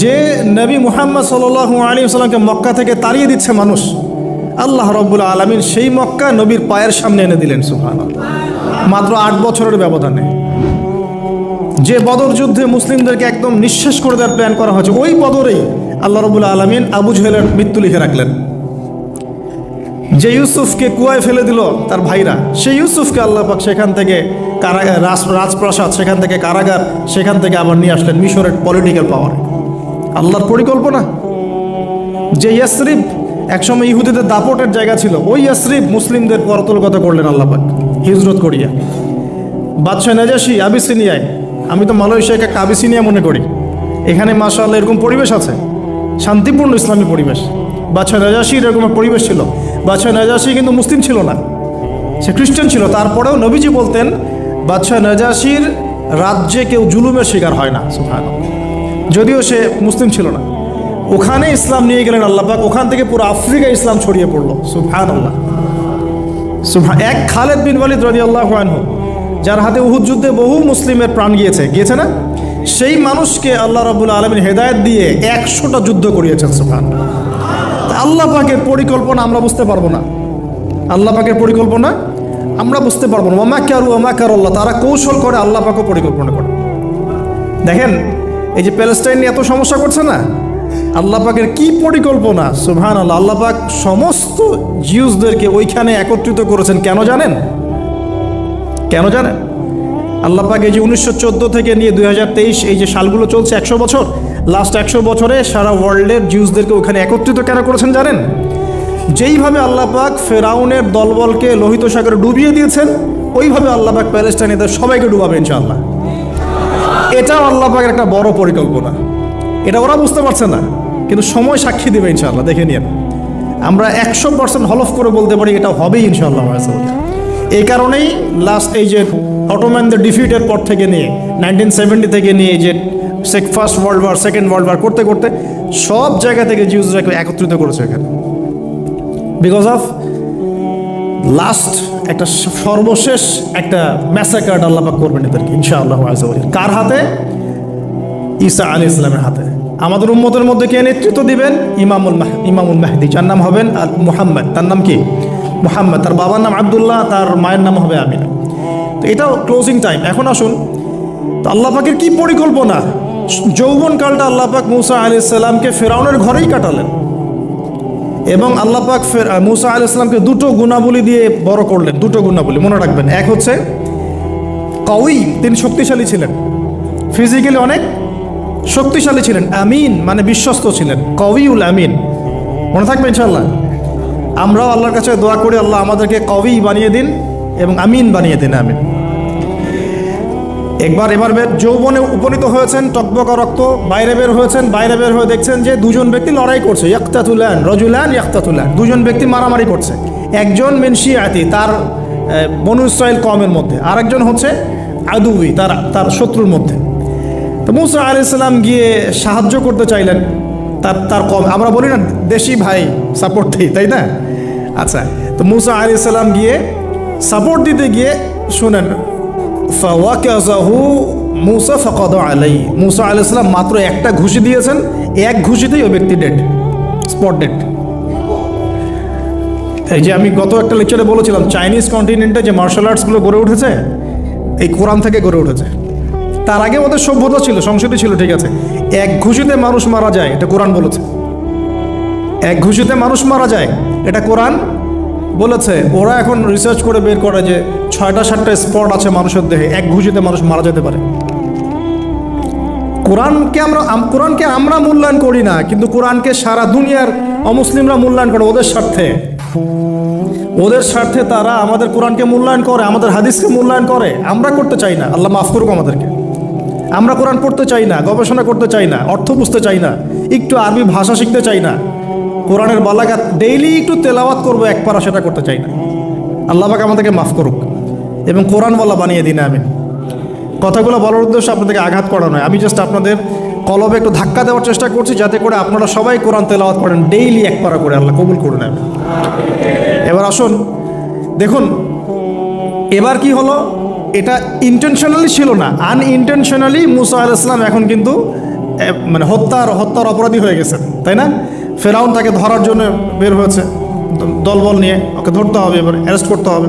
যে নবী মুহাম্মদ সাল্লাল্লাহু আলাইহি ওয়াসাল্লামকে মক্কা থেকে তাড়িয়ে দিচ্ছে মানুষ, আল্লাহ রাব্বুল আলামিন সেই মক্কা নবীর পায়ের সামনে এনে দিলেন সুবহানাল্লাহ, মাত্র 8 বছরের ব্যবধানে। যে বদর যুদ্ধে মুসলিমদেরকে একদম নিঃশেষ করে দেওয়ার প্ল্যান করা হয়েছে, ওই বদরেই আল্লাহ রাব্বুল আলামিন আবু জাহেলের মৃত্যু লিখে রাখলেন। যে ইউসুফকে কুয়ায় ফেলে দিল তার ভাইরা, সেই ইউসুফকে আল্লাহ পাক সেখান থেকে কারাগার, রাজপ্রাসাদ, সেখান থেকে কারাগার, সেখান থেকে আবার নিয়ে আসলেন মিশরের পলিটিক্যাল পাওয়ার। আল্লাহর পরিকল্পনা। যে ইয়াসরিব একসময় ইহুদিদের দাপটের জায়গা ছিল, ওই ইয়াসরিব মুসলিমদের পরতলগত করলেন আল্লাহ পাক হিজরত করিয়া। বাদশাহ নাজাশী আবিসিনিয়ায়, আমি তো মালয়েশিয়াকে একটা আবিসিনিয়া মনে করি, এখানে মাশাআল্লাহ এরকম পরিবেশ আছে, শান্তিপূর্ণ ইসলামী পরিবেশ। বাদশাহ নাজাশীর এরকম একটা পরিবেশ ছিল। বাদশাহ নাজাশী কিন্তু মুসলিম ছিল না, সে খ্রিস্টান ছিল। তারপরেও নবীজি বলতেন বাদশাহ নাজাশীর রাজ্যে কেউ জুলুমের শিকার হয় না, সুবহানাল্লাহ, যদিও সে মুসলিম ছিল না। ওখানে ইসলাম নিয়ে গেলেন আল্লাহ পাক, ওখান থেকে পুরো আফ্রিকা ইসলাম ছড়িয়ে পড়লো, সুবহানাল্লাহ। এক খালেদ বিন ওয়ালিদ রাদিয়াল্লাহু আনহু, যার হাতে উহুদ যুদ্ধে বহু মুসলিমের প্রাণ গিয়েছে না, সেই মানুষকে আল্লাহ রাব্বুল আলামিন হেদায়েত দিয়ে 100টা যুদ্ধ করিয়েছেন, সুবহানাল্লাহ। আল্লাহ পাকের পরিকল্পনা আমরা বুঝতে পারবো না, আল্লাহ পাকের পরিকল্পনা আমরা বুঝতে পারবো না। ওয়ামাকারু ওয়ামাকারাল্লাহ, তারা কৌশল করে, আল্লাহ পাকও পরিকল্পনা করে। দেখেন এই যে প্যালেস্টাইন নিয়ে এত সমস্যা করছে না, আল্লাহ পাকের কি পরিকল্পনা, সুবহানাল্লাহ। আল্লাহ পাক সমস্ত জিউসদেরকে ওইখানে একত্রিত করেছেন, কেন জানেন? কেন জানেন? আল্লাহ পাক এই যে 1914 থেকে নিয়ে 2023 এই যে সালগুলো চলছে, 100 বছর, লাস্ট 100 বছরে সারা ওয়ার্ল্ডের জিউসদেরকে ওখানে একত্রিত কেন করেছেন জানেন? যেইভাবে আল্লাহ পাক ফেরাউনের দলবলকে লোহিত সাগরে ডুবিয়ে দিয়েছেন, ওইভাবে আল্লাহ পাক প্যালেস্টাইনিদের সবাইকে ডুবাবে ইনশাআল্লাহ। এটাও আল্লাহ পাকের একটা বড় পরিকল্পনা। এটা ওরা বুঝতে পারছে না, কিন্তু সময় সাক্ষী দেবে ইনশাআল্লাহ, দেখে নিন। আমরা 100% হলফ করে বলতে পারি এটা হবেই ইনশাআল্লাহ। এই কারণেই লাস্ট এই যে অটোম্যানদের ডিফিটের পর থেকে নিয়ে 1970 থেকে নিয়ে যে first world war, second world war করতে করতে সব জায়গা থেকে জিউসরাকে একত্রিত করেছে এখানে, বিকজ অফ লাস্ট একটা সর্বশেষ একটা ম্যাসাকার আল্লাহ পাক করবেন এদেরকে ইনশাআল্লাহ। কার হাতে? ঈসা আলাইহিস সালামের হাতে। আমাদের উম্মতের মধ্যে কে নেতৃত্ব দিবেন? ইমামুল মাহদি, যার নাম হবেন মুহাম্মদ। তার নাম কি? মুহাম্মদ। তার বাবার নাম আব্দুল্লাহ, তার মায়ের নাম হবে আমিনা। তো এটাও ক্লোজিং টাইম। এখন আসুন, তো আল্লাহ পাকের কি পরিকল্পনা। যৌবনকালটা আল্লাহ পাক মুসা আলাইহিস সালামকে ফেরাউনের ঘরেই কাটালেন, এবং আল্লাহ পাক মুসা আলাইহিস সালামকে দুটো গুণাবলী দিয়ে বড় করলেন। দুটো গুণাবলী মনে রাখবেন। এক হচ্ছে কওয়ি, তিনি শক্তিশালী ছিলেন, ফিজিক্যালি অনেক শক্তিশালী ছিলেন। আমিন মানে বিশ্বস্ত ছিলেন, কওয়িউল আমিন, মনে থাকবে ইনশাআল্লাহ। আমরাও আল্লাহর কাছে দোয়া করি, আল্লাহ আমাদেরকে কওয়ি বানিয়ে দিন এবং আমিন বানিয়ে দিন, আমিন। এবার যৌবনে উপনীত হয়েছেন, টকবকা রক্ত, বাইরে বের হয়েছেন। বাইরে বের হয়ে দেখছেন যে দুজন ব্যক্তি লড়াই করছে, ইয়াক্তাতুলান রজুলান ইয়াক্তাতুলান, দুজন ব্যক্তি মারামারি করছে। একজন মিন শিয়াতি, তার বনু ইসরাইল কওমের মধ্যে, আরেকজন হচ্ছে আদুই, তার শত্রুর মধ্যে। তো মুসা আলাইহিস সালাম গিয়ে সাহায্য করতে চাইলেন তার কম। আমরা বলি না দেশি ভাই সাপোর্ট দিই, তাই না? আচ্ছা, তো মুসা আলাইহিস সালাম গিয়ে সাপোর্ট দিতে গিয়ে শুনেন, ফাওয়াকাযাহু মুসা ফাকাদা আলাইহি, মুসা আলাইহিস সালাম মাত্র একটা ঘুষি দিয়েছেন, এক ঘুষিতেই ওই ব্যক্তি ডেড, স্পট ডেড। এই যে আমি গত একটা লেকচারে বলেছিলাম, চাইনিজ কন্টিনেন্টে যে মার্শাল আর্টসগুলো গড়ে উঠেছে, এই কোরআন থেকে গড়ে উঠেছে। তার আগে ওদের সভ্যতা ছিল, সংস্কৃতি ছিল, ঠিক আছে। এক ঘুষিতে মানুষ মারা যায়, এটা কোরআন বলেছে। এক ঘুষিতে মানুষ মারা যায়, এটা কোরআন বলেছে। ওরা এখন রিসার্চ করে বের করে যে 6টা-7টা স্পট আছে মানুষের দেহে, এক ঘুষিতে মানুষ মারা যেতে পারে। কোরআনকে আমরা মূল্যায়ন করি না, কিন্তু কোরআনকে সারা দুনিয়ার অমুসলিমরা মূল্যায়ন করে ওদের স্বার্থে। ওদের স্বার্থে তারা আমাদের কোরআনকে মূল্যায়ন করে, আমাদের হাদিসকে মূল্যায়ন করে। আমরা করতে চাই না, আল্লাহ মাফ করুক আমাদেরকে। আমরা কোরআন পড়তে চাই না, গবেষণা করতে চাই না, অর্থ বুঝতে চাই না, একটু আরবি ভাষা শিখতে চাই না, কোরআনের বালাগাত ডেইলি একটু তেলাওয়াত করবো এক পারা, সেটা করতে চাই না। আল্লাহ পাক আমাদেরকে মাফ করুক এবং কোরআনওয়ালা বানিয়ে দিন, আমিন। কথাগুলো বলার উদ্দেশ্য আপনাদেরকে আঘাত করা নয়, আমি জাস্ট আপনাদের কলবে একটু ধাক্কা দেওয়ার চেষ্টা করছি, যাতে করে আপনারা সবাই কোরআন তেলাওয়াত করেন ডেইলি এক পারা করে। আল্লাহ কবুল করে নেন। এবার আসুন, দেখুন এবার কি হলো। এটা ইন্টেনশনালি ছিল না, আনইনটেনশনালি মুসা আলাইহিস সালাম এখন কিন্তু মানে হত্যার অপরাধী হয়ে গেছেন, তাই না? ফেরাউন তাকে ধরার জন্য বের হয়েছে দলবল নিয়ে, ওকে ধরতে হবে, এবার অ্যারেস্ট করতে হবে।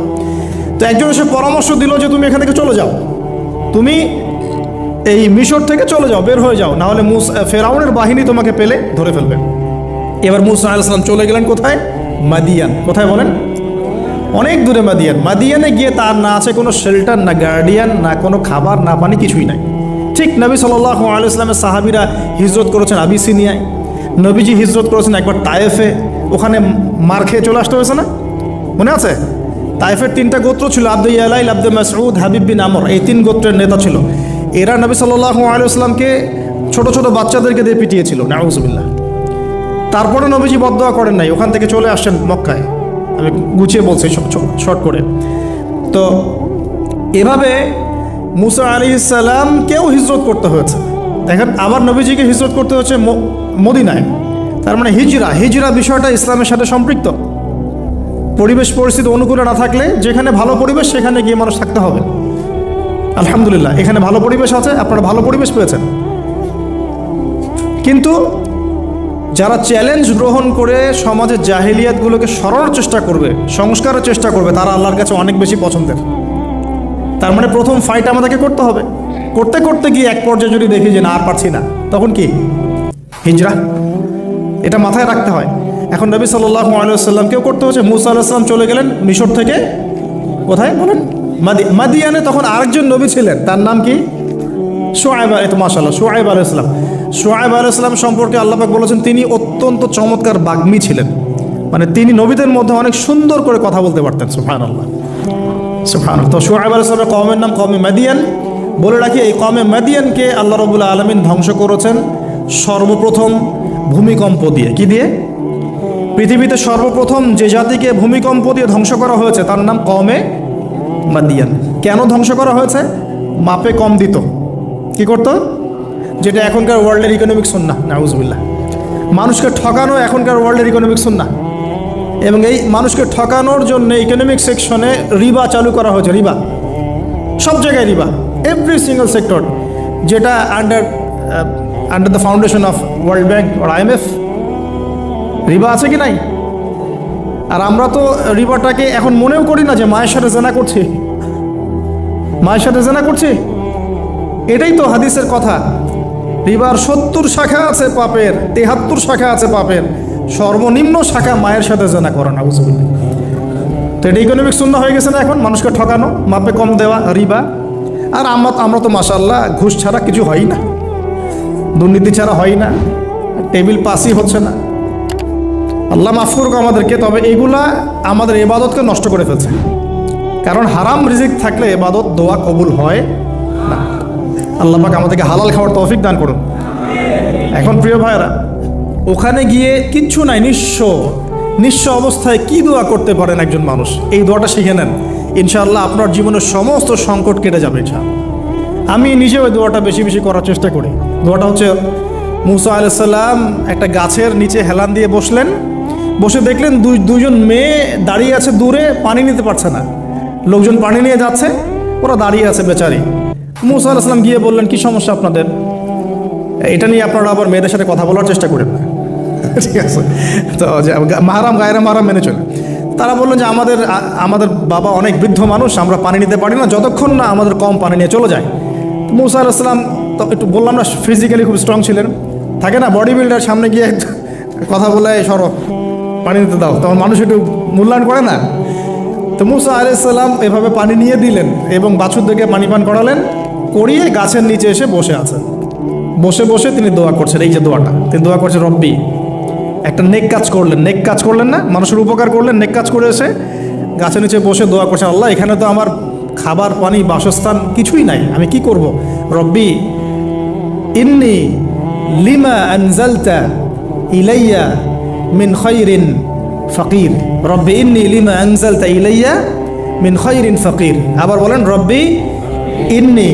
তো একজন এসে পরামর্শ দিল যে তুমি এখান থেকে চলে যাও, তুমি এই মিশর থেকে চলে যাও, বের হয়ে যাও, নাহলে ফেরাউনের বাহিনী তোমাকে পেলে ধরে ফেলবে। এবার মুসা আলাইহিস সালাম চলে গেলেন কোথায়? মাদিয়ান। কোথায় বলেন? অনেক দূরে মাদিয়ান। মাদিয়ানে গিয়ে তার না আছে কোনো শেল্টার, না গার্ডিয়ান, না কোনো খাবার, না পানি, কিছুই নাই। ঠিক নবী সাল্লাল্লাহু আলাইহি ওয়াসাল্লামের সাহাবীরা হিজরত করেছেন আবিসিনিয়ায়, নবীজি হিজরত করেছেন একবার তায়েফে, ওখানে মার খেয়ে চলে আসতে হয়েছে না, মনে আছে? তায়েফের 3টা গোত্র ছিল, আব্দু ইয়ালাইল, আব্দু মাসউদ, হাবিব বিন আমর, এই 3 গোত্রের নেতা ছিল। এরা নবী সাল্লাল্লাহু আলাইহি ওয়াসাল্লামকে ছোট ছোট বাচ্চাদেরকে দিয়ে পিটিয়েছিল, নাউযুবিল্লাহ। তারপরে নবীজি বদদোয়া করেন নাই, ওখান থেকে চলে আসছেন মক্কায়। আমি গুছিয়ে বলছি শর্ট করে। তো এভাবে মুসা আলাইহিস সালামকেও হিজরত করতে হয়েছে। দেখেন, আবার নবীজিকে হিজরত করতে হচ্ছে মদিনায়। তার মানে হিজরা বিষয়টা ইসলামের সাথে সম্পৃক্ত। পরিবেশ পরিস্থিতি অনুকূলে না থাকলে, যেখানে ভালো পরিবেশ সেখানে গিয়ে মানুষ থাকতে হবে। আলহামদুলিল্লাহ, এখানে ভালো পরিবেশ আছে, আপনারা ভালো পরিবেশ পেয়েছেন। কিন্তু যারা চ্যালেঞ্জ গ্রহণ করে সমাজের জাহিলিয়াতগুলোকে সরানোর চেষ্টা করবে, সংস্কারের চেষ্টা করবে, তারা আল্লাহর কাছে অনেক বেশি পছন্দের। তার মানে প্রথম ফাইট আমাদেরকে করতে হবে। করতে করতে গিয়ে এক পর্যায়ে যদি দেখি যে না, আর পারছি না, তখন কি? হিজরা। এটা মাথায় রাখতে হয়। এখন নবী সাল্লাল্লাহু আলাইহি ওয়াসাল্লামকেও করতে হচ্ছে। মুসা আলাইহিস সালাম চলে গেলেন মিশর থেকে কোথায় বলেন? মাদিয়ানে। তখন আরেকজন নবী ছিলেন, তার নাম কি? শুআয়ব। মাশাআল্লাহ, শুআয়ব আলাইহিস সালাম। শুআয়ব আলাইহিস সালাম সম্পর্কে আল্লাহ পাক বলেছেন তিনি অত্যন্ত চমৎকার বাগ্মী ছিলেন। মানে তিনি নবীদের মধ্যে অনেক সুন্দর করে কথা বলতে পারতেন। সুবহানাল্লাহ, সুবহানাল্লাহ। তো শুআয়ব আলাইহিস সালামের কওমের নাম কওমে মাদিয়ান। বলে রাখি, এই কওমে মাদিয়ানকে আল্লাহ রাব্বুল আলামিন ধ্বংস করেছেন সর্বপ্রথম ভূমিকম্প দিয়ে। কি দিয়ে? পৃথিবীতে সর্বপ্রথম যে জাতিকে ভূমিকম্প দিয়ে ধ্বংস করা হয়েছে তার নাম কওমে মাদিয়ান। কেন ধ্বংস করা হয়েছে? মাপে কম দিত। কি করতো? যেটা এখনকার ওয়ার্ল্ডের ইকোনমিক সুন্নাহ, নাউযুবিল্লাহ। মানুষকে ঠকানো এখনকার ওয়ার্ল্ডের ইকোনমিক সুন্নাহ। এবং এই মানুষকে ঠকানোর জন্য ইকোনমিক সেকশনে রিবা চালু করা হয়েছে। রিবা, সব জায়গায় রিবা, এভরি সিঙ্গল সেক্টর, যেটা under the foundation of world bank আর IMF। রিবা আছে কি নাই? আর আমরা তো রিবাটাকে এখন মনেও করি না যে মায়ের সাথে জেনা করছি, মায়ের সাথে জেনা করছি। এটাই তো হাদিসের কথা। রিবার 70 শাখা আছে পাপের, 73 শাখা আছে পাপের, সর্বনিম্ন শাখা মায়ের সাথে জেনা করা, নাউযুবিল্লাহ। তো এটা ইকোনমিক সুন্নাহ হয়ে গেছে না এখন, মানুষকে ঠকানো, মাপে কম দেওয়া, রিবা। আর আমরা তো মাশাআল্লাহ ঘুষ ছাড়া কিছু হয় না, দুর্নীতি ছাড়া হয় না, টেবিল পাসই হচ্ছে না। আল্লাহ মাফ করুক আমাদেরকে। তবে এগুলা আমাদের ইবাদতকে নষ্ট করে ফেলছে। কারণ হারাম রিজিক থাকলে ইবাদত, দোয়া কবুল হয় না। আল্লাহ পাক আমাদেরকে হালাল খাওয়ার তৌফিক দান করুন। এখন প্রিয় ভাইরা, ওখানে গিয়ে কিচ্ছু নাই, নিঃস্ব অবস্থায় কি দোয়া করতে পারেন একজন মানুষ, এই দোয়াটা শিখে নেন। ইনশাআল্লাহ আপনার জীবনের সমস্ত সংকট কেটে যাবে ইনশাআল্লাহ। আমি নিজেও ওই দোয়াটা বেশি বেশি করার চেষ্টা করি। দোয়াটা হচ্ছে, মুসা আলাইহিস সালাম একটা গাছের নিচে হেলান দিয়ে বসলেন, বসে দেখলেন দুইজন মেয়ে দাঁড়িয়ে আছে দূরে, পানি নিতে পারছে না। লোকজন পানি নিয়ে যাচ্ছে, ওরা দাঁড়িয়ে আছে বেচারি। মুসা আলাইহিস সালাম গিয়ে বললেন, কি সমস্যা আপনাদের? এটা নিয়ে আপনারা আবার মেয়েদের সাথে কথা বলার চেষ্টা করেন না, ঠিক আছে? তো মাহারাম গায়রা মাহারাম মেনে চলে। তারা বললেন যে আমাদের বাবা অনেক বৃদ্ধ মানুষ, আমরা পানি নিতে পারি না যতক্ষণ না আমাদের কম পানি নিয়ে চলে যায়। মুসা আলাইহিস সালাম তো একটু বললাম না, ফিজিক্যালি খুব স্ট্রং ছিলেন, থাকে না বডি বিল্ডার, সামনে গিয়ে কথা বলে সরো পানি নিতে দাও, তখন মানুষ একটু মূল্যায়ন করে না। তো মুসা আলাইহিস সালাম এভাবে পানি নিয়ে দিলেন এবং বাছুরদেরকে পানি পান করালেন, করিয়ে গাছের নিচে এসে বসে আছেন। বসে বসে তিনি দোয়া করছেন। এই যে দোয়াটা তিনি দোয়া করছেন, রব্বি, একটা নেক কাজ করলেন না, মানুষের উপকার করলেন, নেক কাজ করে এসে গাছের নিচে বসে দোয়া করছেন, আল্লাহ এখানে তো আমার খাবার পানি বাসস্থান কিছুই নাই, আমি কি করব? রব্বি ইন্নি লিমা আনজালতা ইলাইয়া মিন খায়রিন ফাকির। রব্বি ইন্নি লিমা আনজালতা ইলাইয়া মিন খায়রিন ফাকির। আবার বলেন, রব্বি ইন্নি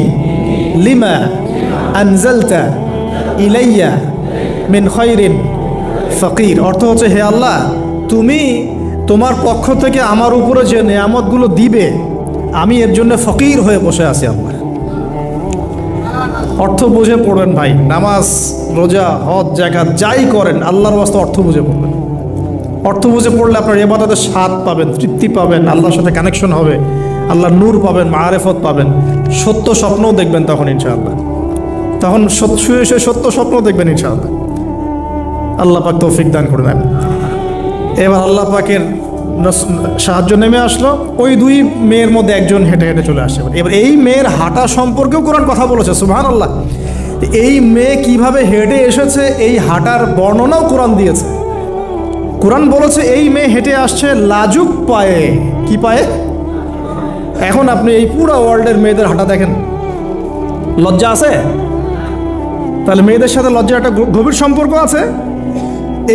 লিমা আনজালতা ইলাইয়া মিন খায়রিন ফাকির। অর্থ হচ্ছে, হে আল্লাহ, তুমি তোমার পক্ষ থেকে আমার উপরে যে নেয়ামতগুলো দিবে, আমি এর জন্য ফকির হয়ে বসে আছি। আল্লাহ অর্থ বুঝে পড়বেন ভাই। নামাজ, রোজা, হজ, যাকাত যাই করেন আল্লাহর ওয়াস্তে অর্থ বুঝে পড়বেন। অর্থ বুঝে পড়লে আপনার ইবাদতের স্বাদ পাবেন, তৃপ্তি পাবেন, আল্লাহর সাথে কানেকশন হবে, আল্লাহর নূর পাবেন, মাআরিফত পাবেন, সত্য স্বপ্নও দেখবেন তখন ইনশাআল্লাহ। তখন শুয়ে শুয়ে সত্য স্বপ্ন দেখবেন ইনশাআল্লাহ। আল্লাহ পাক তৌফিক দান করে দেন। এবার আল্লাহ পাকের সাহায্য নেমে আসলো, ওই দুই মেয়ের মধ্যে একজন হেঁটে হেঁটে চলে আসে। এবার এই মেয়ের হাঁটা সম্পর্কেও কোরআন কথা বলেছে, সুবহানাল্লাহ। এই মেয়ে কিভাবে হেঁটে এসেছে এই হাঁটার বর্ণনাও কোরআন দিয়েছে। কোরআন বলেছে এই মেয়ে হেঁটে আসছে লাজুক পায়ে। কি পায়ে? এখন আপনি এই পুরো ওয়ার্ল্ডের মেয়েদের হাঁটা দেখেন, লজ্জা আছে? তাহলে মেয়েদের সাথে লজ্জার একটা গভীর সম্পর্ক আছে।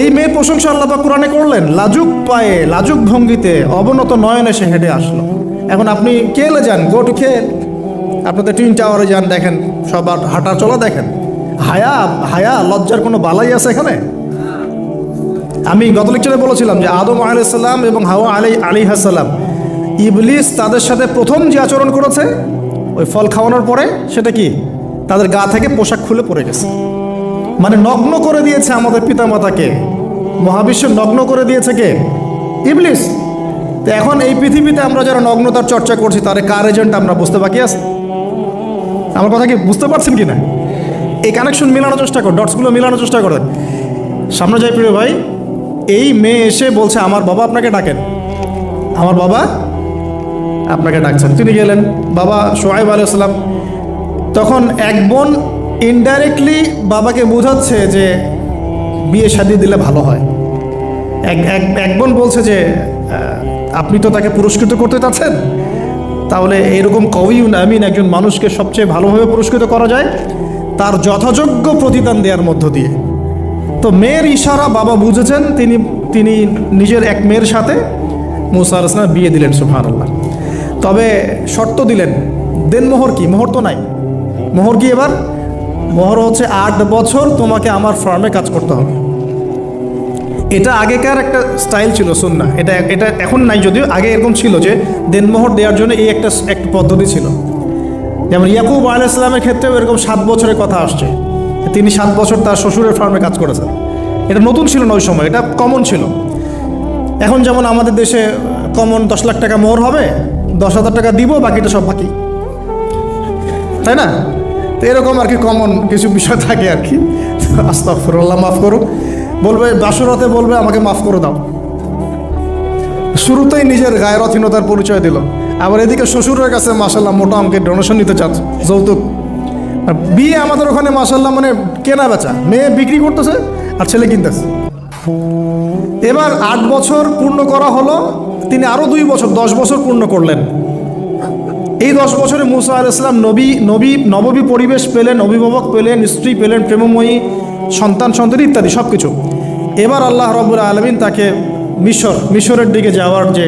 এই মেয়ে প্রশংসা আল্লাহ পাক কোরআনে করলেন, লাজুক পায়ে, লাজুক ভঙ্গিতে, অবনত নয়নে সে হেঁটে আসলো। এখন আপনি কেলে যান, গো টু খেল, আপনাদের টুইন টাওয়ারে যান, দেখেন সবার হাঁটা চলা দেখেন। হায়া লজ্জার কোনো বালাই আছে এখানে? আমি গত লেকচারে বলেছিলাম যে আদম আলাইহিস সালাম এবং হাওয়া আলাইহিস সালাম, ইবলিস তাদের সাথে প্রথম যে আচরণ করেছে ওই ফল খাওয়ানোর পরে, সেটা কি? তাদের গা থেকে পোশাক খুলে পড়ে গেছে। মানে নগ্ন করে দিয়েছে আমাদের পিতামাতাকে, মহাবিশ্ব নগ্ন করে দিয়েছে কে? ইবলিস। তো এখন এই পৃথিবীতে আমরা যারা নগ্নতার চর্চা করছি তার কার এজেন্ট আমরা বুঝতে বাকি আছে? আমার কথা কি বুঝতে পারছেন কি না? এই কানেকশন মেলানোর চেষ্টা করেন, ডটসগুলো মেলানোর চেষ্টা করেন। সামনে যাই প্রিয় ভাই, এই মেয়ে এসে বলছে আমার বাবা আপনাকে ডাকেন, আমার বাবা আপনাকে ডাকছেন। তিনি গেলেন, বাবা শুআয়ব আলাইহিস সালাম। তখন এক বোন ইনডাইরেক্টলি বাবাকে বোঝাচ্ছে যে বিয়ে শাদী দিলে ভালো হয়। এক বোন বলছে যে আপনি তো তাকে পুরস্কৃত করতে চাচ্ছেন, তাহলে এরকম কওয়িউন আমিন একজন মানুষকে সবচেয়ে ভালোভাবে পুরস্কৃত করা যায় তার যথাযোগ্য প্রতিদান দেওয়ার মধ্য দিয়ে। তো মেয়ের ইশারা বাবা বুঝেছেন, তিনি নিজের এক মেয়ের সাথে মুসা আলাইহিস সালাম বিয়ে দিলেন, সুবহানাল্লাহ। তবে শর্ত দিলেন, দেনমোহর কি? মোহর তো নাই। মোহর কি? এবার মোহর হচ্ছে 8 বছর তোমাকে আমার ফার্মে কাজ করতে হবে। এটা আগেকার একটা স্টাইল ছিল, সুন্নাহ। এটা এখন নাই, যদিও আগে এরকম ছিল যে দেনমোহর দেওয়ার জন্য এই একটা পদ্ধতি ছিল। যেমন ইয়াকুব আলাইহিস সালামের ক্ষেত্রেও এরকম 7 বছরের কথা আসছে, তিনি 7 বছর তার শ্বশুরের ফার্মে কাজ করেছেন। এটা নতুন ছিল না ওই সময়, এটা কমন ছিল। এখন যেমন আমাদের দেশে কমন 10 লাখ টাকা মোহর হবে, 10,000 টাকা দিব, বাকিটা সব বাকি, তাই না? তো এরকম আর কি কমন কিছু বিষয় থাকে আর কি। আস্তাগফিরুল্লাহ, মাফ করো। বলবে বাসুরাতে, বলবে আমাকে মাফ করে দাও। শুরুতেই নিজের গায়রথহীনতার পরিচয় দিল। আবার এদিকে শ্বশুরের কাছে মাশাল্লাহ মোটা অঙ্কের ডোনেশন নিতে চাচ্ছে, যৌতুক। বিয়ে আমাদের ওখানে মাশাল্লাহ মানে কেনা বেচা, মেয়ে বিক্রি করতেছে আর ছেলে কিনতেছে। এবার 8 বছর পূর্ণ করা হলো, তিনি আরও 2 বছর 10 বছর পূর্ণ করলেন। এই 10 বছরে মুসা আলাইহিস সালাম নববী পরিবেশ পেলেন, অভিভাবক পেলেন, স্ত্রী পেলেন, প্রেমময়ী সন্তান ইত্যাদি সব কিছু। এবার আল্লাহ রাব্বুল আলামিন তাকে মিশরের দিকে যাওয়ার যে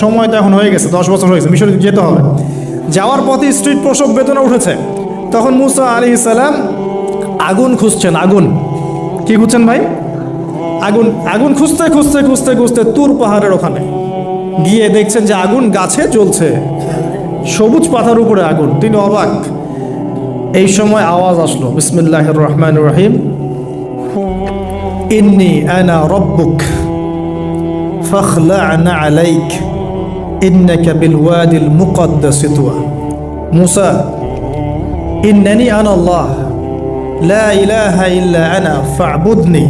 সময়টা এখন হয়ে গেছে, 10 বছর হয়েছে, মিশরের দিকে যেতে হবে। যাওয়ার পথে স্ত্রীর প্রসব বেদনা উঠেছে। তখন মুসা আলাইহিস সালাম আগুন খুঁজছেন। আগুন কি খুঁজছেন ভাই? আগুন খুঁজতে তুর পাহাড়ের ওখানে গিয়ে দেখছেন যে আগুন গাছে জ্বলছে, সবুজ পাতার উপরে আগুন। তিনি অবাক। এই সময় আওয়াজ আসলো, বিসমিল্লাহির রহমানির রহিম, ইন্নী আনা রব্বুক ফাখলা'না আলাইক ইন্নাকা বিল ওয়াদিল মুকদ্দাস তুয়া। মুসা, ইন্নানি আনা আল্লাহ লা ইলাহা ইল্লা আনা ফা'বুদনি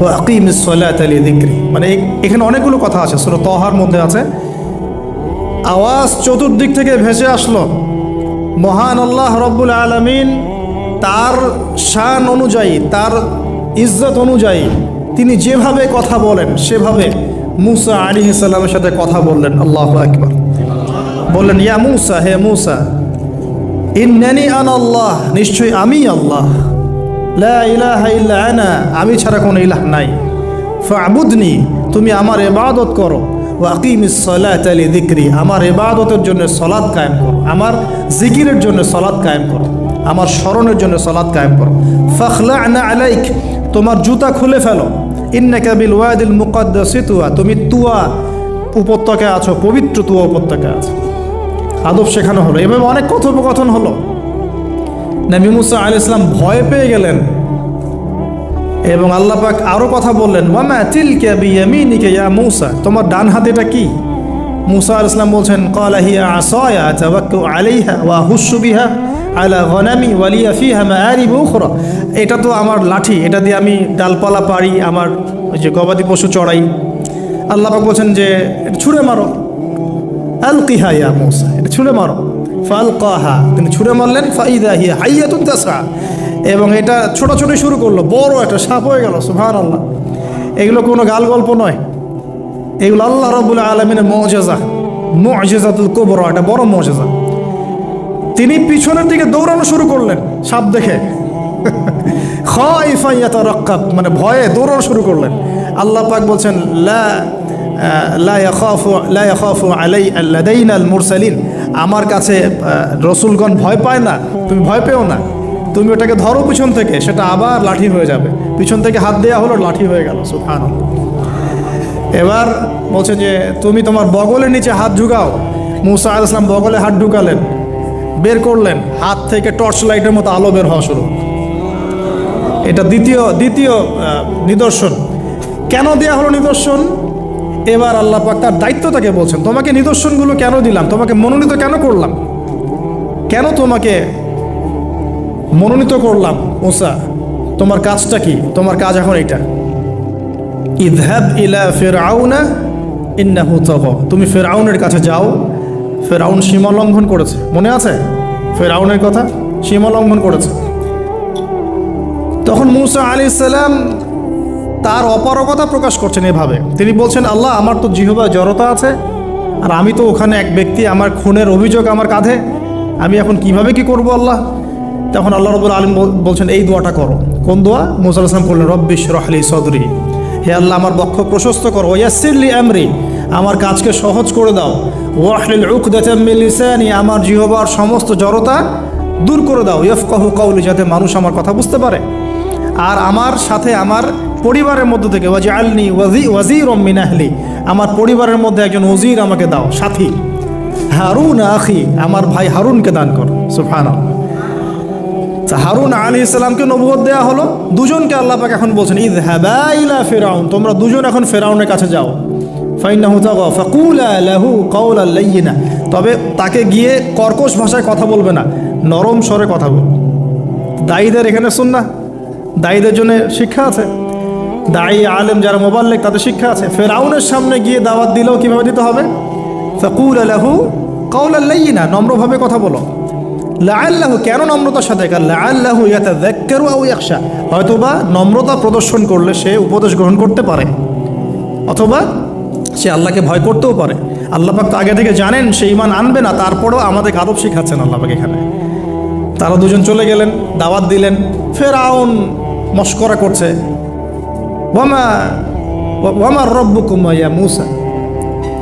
ওয়া আকিমিস সালাতা লিযিকরি। মানে এখানে অনেকগুলো কথা আছে, সূরা তাহার মধ্যে আছে। আওয়াজ চতুর্দিক থেকে ভেসে আসলো। মহান আল্লাহ রব্বুল আলামিন তার শান অনুযায়ী, তার ইজ্জত অনুযায়ী তিনি যেভাবে কথা বলেন সেভাবে মুসা আলাইহিস সালামের সাথে কথা বললেন। আল্লাহু আকবার। বললেন, ইয়া মুসা, হে মুসা, ইন্নানি আনা আল্লাহ, নিশ্চয়ই আমি আল্লাহ, লা ইলাহা ইল্লা আনা, আমি ছাড়া কোনো ইলাহ নাই, ফা'বুদনি, তুমি আমার ইবাদত করো, ওয়া আকিমিস সালাতা লিযিকরি, আমার ইবাদতের জন্য সালাত কায়েম করো, আমার জিকিরের জন্য সালাত কায়েম করো, আমার স্মরণের জন্য সালাত কায়েম করো। ফাখলা'না আলাইক, তোমার জুতা খুলে ফেলো, ইন্নাকা বিল ওয়াদিল মুকদ্দাস তুয়া, তুমি তুয়া উপত্যকায় আছো, পবিত্র তুয়া উপত্যকায় আছো। আদব শেখানো হলো। এভাবে অনেক কথোপকথন হলো। নবী মুসা আলাইহিস সালাম ভয় পেয়ে গেলেন এবং আল্লাহ পাক আরও কথা বললেন, ওয়ামা তিলকা বিয়ামিনিকা ইয়া মুসা, তোমার ডান হাতে এটা কি? মুসা আলাইহিস সালাম বলছেন, ক্বালা হিয়া আসায়া আতাওয়াক্কাউ আলাইহা ওয়া আহুশু বিহা আলা গনামি ওয়া লিয়া ফিহা মাআরিব উখরা, এটা তো আমার লাঠি, এটা দিয়ে আমি ডালপালা পাড়ি, আমার ওই যে গবাদি পশু চড়াই। আল্লাহ পাক বলছেন যে এটা ছুঁড়ে মারো, আলকিহা ইয়া মুসা, এটা ছুঁড়ে মারো। ফালকাহা, তিনি ছুঁড়ে মারলেন, ফাইদা হিয়া হাইয়াতুন তাসা, এবং এটা ছোটাছুটি শুরু করলো, বড় একটা সাপ হয়ে গেল। সুবহানাল্লাহ। এগুলো কোনো গাল গল্প নয়, এগুলো আল্লাহ রাব্বুল আলামিনের মুআজিজা, মুআজিজাতুল কুবরা, এটা বড় মুআজিজা। তিনি পিছনের দিকে দৌড়ানো শুরু করলেন সাপ দেখে, খাইফা ইয়াতারাক্কাব, মানে ভয়ে দৌড়ানো শুরু করলেন। আল্লাহ পাক বলছেন, লা ইয়াখাফু লাদাইনাল মুরসালিন, আমার কাছে রসুলগণ ভয় পায় না, তুমি ভয় পেও না, তুমি ওটাকে ধরো পিছন থেকে, সেটা আবার লাঠি হয়ে যাবে। পিছন থেকে হাত দেওয়া হলো, লাঠি হয়ে গেল। সুবহানাল্লাহ। এবার বলছে যে তুমি তোমার বগলের নিচে হাত ঢুকাও। মুসা আলাইহিস সালাম বগলে হাত ঢুকালেন, বের করলেন, হাত থেকে টর্চ লাইটের মতো আলো বের হওয়া শুরু। এটা দ্বিতীয় নিদর্শন। কেন দেয়া হলো নিদর্শন? এবার আল্লাহ পাক তার দায়িত্বটাকে বলছেন, তোমাকে নিদর্শনগুলো কেন দিলাম, তোমাকে মনোনীত কেন করলাম, কেন তোমাকে মনোনীত করলাম মুসা, তোমার কাজটা কি? তোমার কাজ এখন এটা, ইযহাব ইলা ফিরআউনা ইন্নাহু তাগা, তুমি ফিরআউনের কাছে যাও। ফিরআউন সীমা লঙ্ঘন করেছে, মনে আছে ফিরআউনের কথা? সীমা লঙ্ঘন করেছে। তখন মুসা আলাইহিস সালাম তার অপারগতা প্রকাশ করছেন এভাবে, তিনি বলছেন, আল্লাহ আমার তো জিহ্বা জড়তা আছে, আর আমি তো ওখানে এক ব্যক্তি, আমার খুনের অভিযোগ আমার কাঁধে, আমি এখন কিভাবে কি করব আল্লাহ? তখন আল্লাহ রাব্বুল আলামিন বলছেন, এই দোয়াটা করো। কোন দোয়া? মুসা আলাইহিস সালাম বললেন, রব্বি ইশরাহ লি সাদরি, হে আল্লাহ আমার বক্ষ প্রশস্ত করো, ওয়াসসির লি আমরি, আমার কাজকে সহজ করে দাও, ওয়াহলিল উকদাতাম মিন লিসানি, আমার জিহ্বার সমস্ত জড়তা দূর করে দাও, ইয়াফকাহু কওলি, যাতে মানুষ আমার কথা বুঝতে পারে। আর আমার সাথে আমার পরিবারের মধ্য থেকে ওয়াজআলনি ওয়াজিরাম মিন আহলি, আমার পরিবারের মধ্যে একজন ওজির আমাকে দাও, সাথী। হারুন আখি, আমার ভাই হারুনকে দান কর। সুবহানাল্লাহ। হারুন আলাইহিস সালামকে নবুয়ত দেয়া হলো, দুজনকে আল্লাহ পাক এখন বলছেন, ইযহাবা ইলা ফিরআউন, তোমরা দুজন এখন ফিরআউনের কাছে যাও। ফাইন্নাহু তাগা ফাকুলা লাহু কাওলান লাইয়িনা, তবে তাকে গিয়ে কর্কশ ভাষায় কথা বলবে না, নরম স্বরে কথা বল। দায়ীদের এখানে সুন্নাহ, দায়ীদের জন্য শিক্ষা আছে, দায়ী আলেম যারা মুবাল্লিগ তাদের শিক্ষা আছে। ফিরআউনের সামনে গিয়ে দাওয়াত দিলেও কিভাবে দিতে হবে? ফাকুলা লাহু কাওলান লাইয়িনা, নম্রভাবে কথা বলো। লাআল্লাহু, কেন নম্রতার সাথে? লাআল্লাহু ইয়াতাযাক্কারু আও ইয়াখশা, হয়তোবা নম্রতা প্রদর্শন করলে সে উপদেশ গ্রহণ করতে পারে, অথবা সে আল্লাহকে ভয় করতেও পারে। আল্লাহ পাক তো আগে থেকে জানেন সে ঈমান আনবে না, তারপরেও আমাদের আদব শিখাচ্ছেন আল্লাহ পাক এখানে। তারা দুজন চলে গেলেন, দাওয়াত দিলেন। ফিরআউন মশকরা করছে, ওয়ামা রব্বুকুম ইয়া মুসা,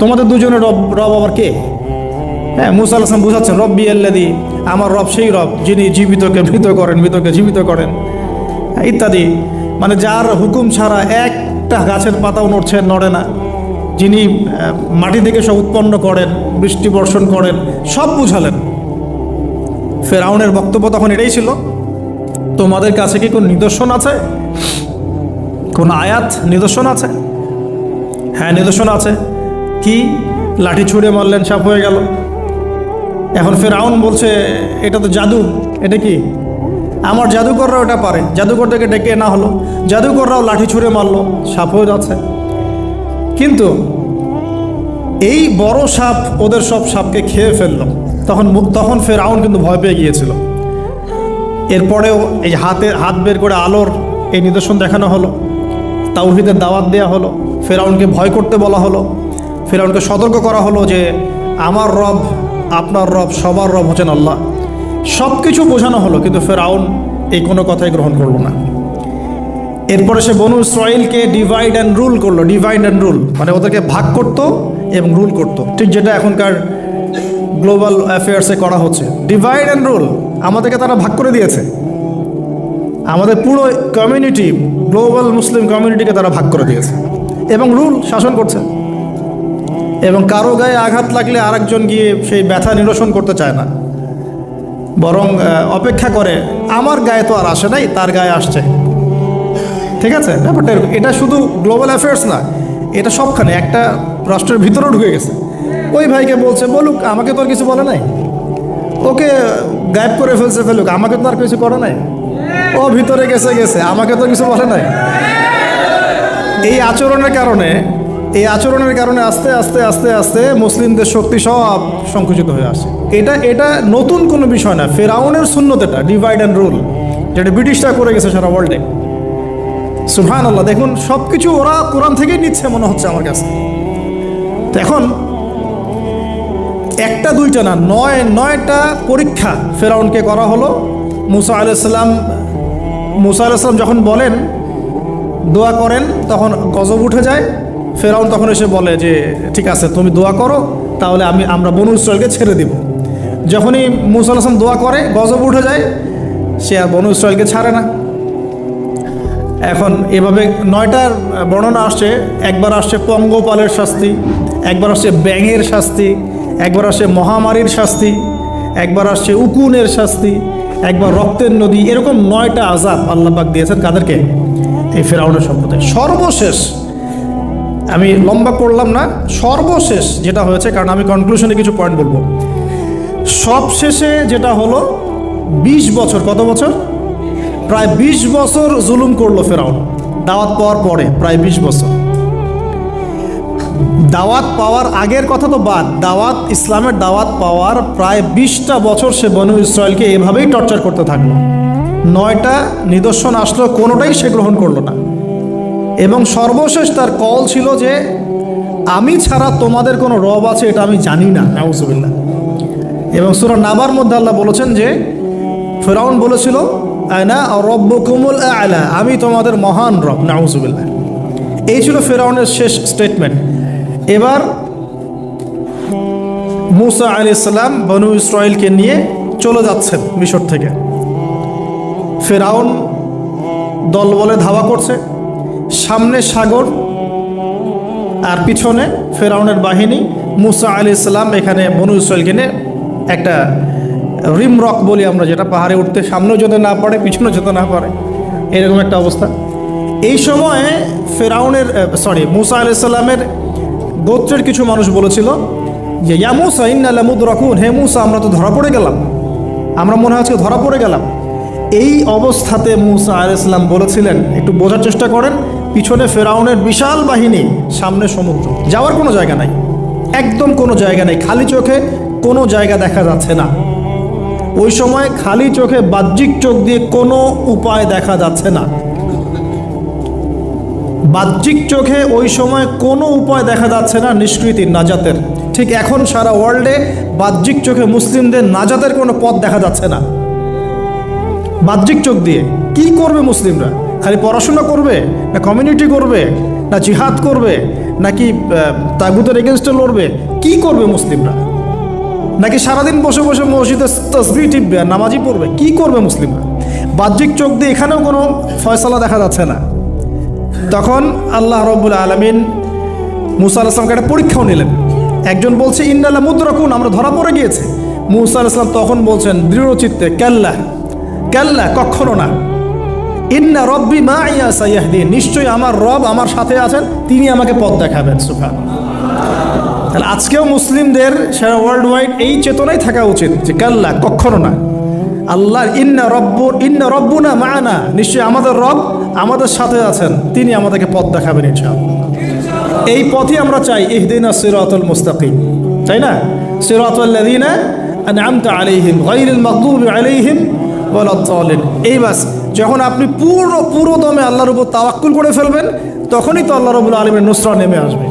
তোমাদের দুজনের রব আবার কে? হ্যাঁ, মুসা আলাইহিস সালাম বুঝাচ্ছেন, রব্বি আল্লাযী, আমার রব সেই রব যিনি জীবিতকে মৃত করেন, মৃতকে জীবিত করেন, ইত্যাদি। মানে যার হুকুম ছাড়া একটা গাছের পাতাও নড়ে না, যিনি মাটি থেকে সব উৎপন্ন করেন, বৃষ্টি বর্ষণ করেন, সব বুঝালেন। ফিরআউনের বক্তব্য তখন এটাই ছিল, তোমাদের কাছে কি কোন নিদর্শন আছে, কোন আয়াত নিদর্শন আছে? হ্যাঁ, নিদর্শন আছে। কি? লাঠি ছুঁড়ে মারলেন, সাপ হয়ে গেল। এখন ফিরআউন বলছে, এটা তো জাদু, এটা কি? আমার জাদুকররাও এটা পারে, জাদুকরটাকে ডেকে না হলো, জাদুকররাও লাঠি ছুঁড়ে মারলো, সাপ হয়ে যাচ্ছে। কিন্তু এই বড় সাপ ওদের সব সাপকে খেয়ে ফেললো। তখন ফিরআউন কিন্তু ভয় পেয়ে গিয়েছিল। এরপরেও এই হাত বের করে আলোর এই নিদর্শন দেখানো হলো, তাওহীদের দাওয়াত দেওয়া হলো, ফিরআউনকে ভয় করতে বলা হলো, ফিরআউনকে সতর্ক করা হলো যে আমার রব, আপনার রব, সবার রব হচ্ছেন আল্লাহ। সব কিছু বোঝানো হলো, কিন্তু ফিরআউন এই কোনো কথাই গ্রহণ করলো না। এরপরে সে বনু ইসরাঈলকে ডিভাইড অ্যান্ড রুল করলো। ডিভাইড অ্যান্ড রুল মানে ওদেরকে ভাগ করত এবং রুল করত, ঠিক যেটা এখনকার গ্লোবাল অ্যাফেয়ার্সে করা হচ্ছে। ডিভাইড অ্যান্ড রুল, আমাদেরকে তারা ভাগ করে দিয়েছে, আমাদের পুরো কমিউনিটি, গ্লোবাল মুসলিম কমিউনিটিকে তারা ভাগ করে দিয়েছে এবং রুল শাসন করছে। এবং কারো গায়ে আঘাত লাগলে আরেকজন গিয়ে সেই ব্যথা নিরসন করতে চায় না। বরং অপেক্ষা করে আমার গায়ে তো আর আসে নাই, তার গায়ে আসছে। ঠিক আছে, ব্যাপারটা এটা শুধু গ্লোবাল অ্যাফেয়ার্স না, এটা সবখানে একটা রাষ্ট্রের ভিতরেও ঢুকে গেছে। ওই ভাইকে বলছে বলুক, আমাকে তো আর কিছু বলে নাই, ওকে গায়েব করে ফেলছে ফেলুক, আমাকে তো আর কিছু করে নাই, ও ভিতরে গেছে গেছে, আমাকে তো কিছু বলে নাই। এই আচরণের কারণে আস্তে আস্তে আস্তে আস্তে মুসলিমদের শক্তি সব সংকুচিত হয়ে আসে। এটা নতুন কোনো বিষয় না, ফেরাউনের সুন্নত, এটা ডিভাইড অ্যান্ড রুল, যেটা ব্রিটিশরা করে গেছে সারা ওয়ার্ল্ডে। সুবহানাল্লাহ, দেখুন সব কিছু ওরা কোরআন থেকেই নিচ্ছে মনে হচ্ছে আমার কাছে। তো এখন একটা দুইটা না, নয়টা পরীক্ষা ফেরাউনকে করা হলো। মুসা আলাইহিস সালাম যখন বলেন দোয়া করেন, তখন গজব উঠে যায়। ফেরাউন তখন এসে বলে যে ঠিক আছে, তুমি দোয়া করো, তাহলে আমরা বনু ইসরাইলকে ছেড়ে দিব। যখনই মুসা আলাইহিস সালাম দোয়া করে, গজব উঠে যায়, সে আর বনু ইসরাইলকে ছাড়ে না। এখন এভাবে 9টার বর্ণনা আসছে। একবার আসছে পঙ্গপালের শাস্তি, একবার আসছে ব্যাঙের শাস্তি, একবার আসছে মহামারীর শাস্তি, একবার আসছে উকুনের শাস্তি, একবার রক্তের নদী। এরকম 9টা আযাব আল্লাহ পাক দিয়েছেন কাদেরকে? এই ফেরাউনের সম্প্রদায়। সর্বশেষ, আমি লম্বা করলাম না, সর্বশেষ যেটা হয়েছে, কারণ আমি কনক্লুশনে কিছু পয়েন্ট বলবো। সবশেষে যেটা হলো 20 বছর, কত বছর? প্রায় 20 বছর জুলুম করলো ফেরাউন দাওয়াত পাওয়ার পরে। প্রায় 20 বছর। দাওয়াত পাওয়ার আগের কথা তো বাদ, ইসলামের দাওয়াত পাওয়ার প্রায় 20টা বছর সে বনু ইসরায়েলকে এভাবেই টর্চার করতে থাকলো। 9টা নিদর্শন আসলো, কোনোটাই সে গ্রহণ করলো না। এবং সর্বশেষ তার কল ছিল যে আমি ছাড়া তোমাদের কোনো রব আছে এটা আমি জানি না, নাউজুবিল্লাহ। এবং সূরা নাবার মধ্যে আল্লাহ বলেছেন যে ফেরাউন বলেছিল আনা রব্বুকুমুল আ'লা, আমি তোমাদের মহান রব, নাউজুবিল্লাহ। এই ছিল ফেরাউনের শেষ স্টেটমেন্ট। এবার মুসা আলাইহিস সালাম বনু ইসরাইলকে নিয়ে চলে যাচ্ছেন মিশর থেকে। ফেরাউন দলবলে ধাওয়া করছে, সামনে সাগর আর পিছনে ফেরাউনের বাহিনী। মুসা আলাইহিস সালাম এখানে বনু ইসরাইলকে নিয়ে একটা রিম রক বলি আমরা, যেটা পাহাড়ে উঠতে সামনেও যেতে না পারে, পিছনেও যেতে না পারে, এরকম একটা অবস্থা। এই সময়ে মুসা আলাইহিস সালামের গোত্রের কিছু মানুষ বলেছিল যে ইয়া মুসা ইন্না লামুদরাকুন, হে মুসা আমরা তো ধরা পড়ে গেলাম, আমরা মনে হচ্ছে ধরা পড়ে গেলাম। এই অবস্থাতে মুসা আলাইহিস সালাম বলেছিলেন, একটু বোঝার চেষ্টা করেন, পিছনে ফেরাউনের বিশাল বাহিনী, সামনে সমুদ্র, যাওয়ার কোনো জায়গা নাই, একদম কোনো জায়গা নেই, খালি চোখে কোনো জায়গা দেখা যাচ্ছে না। ওই সময় খালি চোখে, বাহ্যিক চোখ দিয়ে কোনো উপায় দেখা যাচ্ছে না। বাহ্যিক চোখে ওই সময় কোনো উপায় দেখা যাচ্ছে না নিষ্কৃতির, নাজাতের। ঠিক এখন সারা ওয়ার্ল্ডে বাহ্যিক চোখে মুসলিমদের নাজাতের কোনো পথ দেখা যাচ্ছে না। বাহ্যিক চোখ দিয়ে কি করবে মুসলিমরা? খালি পড়াশোনা করবে, না কমিউনিটি করবে, না জিহাদ করবে, নাকি তাগুতের এগেনস্টে লড়বে? কি করবে মুসলিমরা? নাকি সারাদিন বসে বসে মসজিদে তাসবিহ টিপবে আর নামাজি পড়বে? কি করবে মুসলিমরা? বাহ্যিক চোখ দিয়ে এখানেও কোনো ফয়সালা দেখা যাচ্ছে না। তখন আল্লাহ রাব্বুল আলামিন মুসা আলাইহিস সালামকে একটা পরীক্ষাও নিলেন। একজন বলছে ইন্না লামুদরাকুন, আমরা ধরা পড়ে গিয়েছে। মুসা আলাইহিস সালাম তখন বলছেন দৃঢ়চিত্তে, কাল্লা কাল্লা, কখনো না, ইন্না রব্বি মাইয়া সাইয়াহদিন, নিশ্চয়ই আমার রব আমার সাথে আছেন, তিনি আমাকে পথ দেখাবেন। সুবহানাল্লাহ। তাহলে আজকেও মুসলিমদের সারা ওয়ার্ল্ড ওয়াইড এই চেতনাই থাকা উচিত যে কাল্লা, কখনো না। আল্লাহ ইন্না রব্বুনা মা'ানা, নিশ্চয়ই আমাদের রব আমাদের সাথে আছেন, তিনি আমাদেরকে পথ দেখাবেন ইনশাআল্লাহ। এই পথই আমরা চাই, ইহদিনাস সিরাতাল মুস্তাকিম, তাই না? সিরাতাল লাযিনা আন'আমতা আলাইহিম গায়রিল মাগদুবি আলাইহিম ওয়ালাদ-দাল্লিন। এই বাস, যখন আপনি পুরো দমে আল্লাহর উপর তাওয়াক্কুল করে ফেলবেন, তখনই তো আল্লাহ রাব্বুল আলামিনের নুসরা নেমে আসবে।